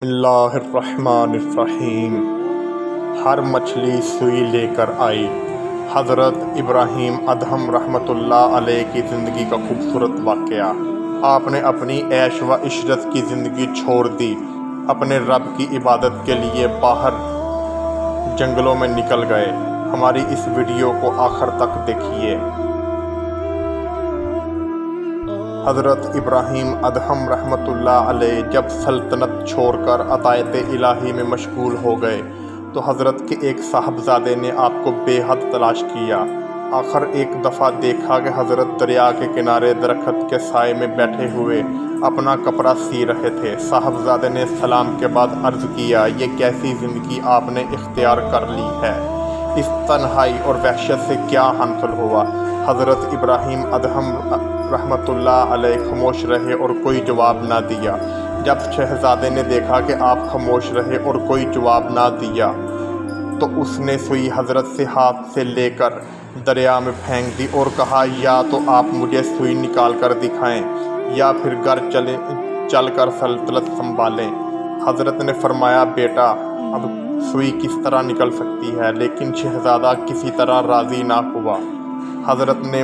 اللہ الرحمن الرحیم۔ ہر مچھلی سوئی لے کر آئی۔ حضرت ابراہیم ادہم رحمۃ اللہ علیہ کی زندگی کا خوبصورت واقعہ۔ آپ نے اپنی عیش و عشرت کی زندگی چھوڑ دی، اپنے رب کی عبادت کے لیے باہر جنگلوں میں نکل گئے۔ ہماری اس ویڈیو کو آخر تک دیکھیے۔ حضرت ابراہیم ادہم رحمۃ اللہ علیہ جب سلطنت چھوڑ کر عطایت الہی میں مشغول ہو گئے تو حضرت کے ایک صاحبزادے نے آپ کو بے حد تلاش کیا۔ آخر ایک دفعہ دیکھا کہ حضرت دریا کے کنارے درخت کے سائے میں بیٹھے ہوئے اپنا کپڑا سی رہے تھے۔ صاحبزادے نے سلام کے بعد عرض کیا، یہ کیسی زندگی آپ نے اختیار کر لی ہے؟ اس تنہائی اور وحشت سے کیا حاصل ہوا؟ حضرت ابراہیم ادہم رحمۃ اللہ علیہ خاموش رہے اور کوئی جواب نہ دیا۔ جب شہزادے نے دیکھا کہ آپ خاموش رہے اور کوئی جواب نہ دیا تو اس نے سوئی حضرت سے ہاتھ سے لے کر دریا میں پھینک دی اور کہا، یا تو آپ مجھے سوئی نکال کر دکھائیں یا پھر گھر چل کر سلطنت سنبھالیں۔ حضرت نے فرمایا، بیٹا اب سوئی کس طرح نکل سکتی ہے؟ لیکن شہزادہ کسی طرح راضی نہ ہوا۔ حضرت نے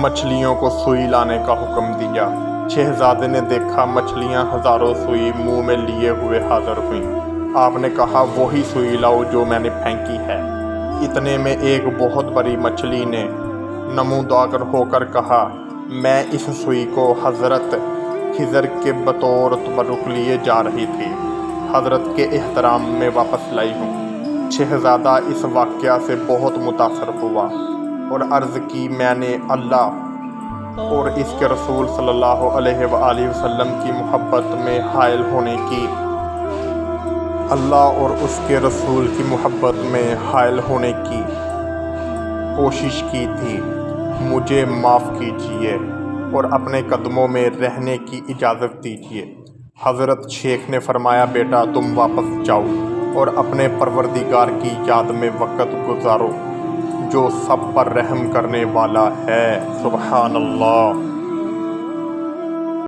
مچھلیوں کو سوئی لانے کا حکم دیا۔ شہزادے نے دیکھا مچھلیاں ہزاروں سوئی منہ میں لیے ہوئے حاضر ہوئیں۔ آپ نے کہا، وہی سوئی لاؤ جو میں نے پھینکی ہے۔ اتنے میں ایک بہت بڑی مچھلی نے نمودار ہو کر کہا، میں اس سوئی کو حضرت خضر کے بطور تبرک لیے جا رہی تھی، حضرت کے احترام میں واپس لائی ہوں۔ شہزادہ اس واقعہ سے بہت متاثر ہوا اور عرض کی، میں نے اللہ اور اس کے رسول صلی اللہ علیہ وآلہ وسلم کی محبت میں حائل ہونے کی کوشش کی تھی، مجھے معاف کیجیے اور اپنے قدموں میں رہنے کی اجازت دیجیے۔ حضرت شیخ نے فرمایا، بیٹا تم واپس جاؤ اور اپنے پروردگار کی یاد میں وقت گزارو جو سب پر رحم کرنے والا ہے۔ سبحان اللہ۔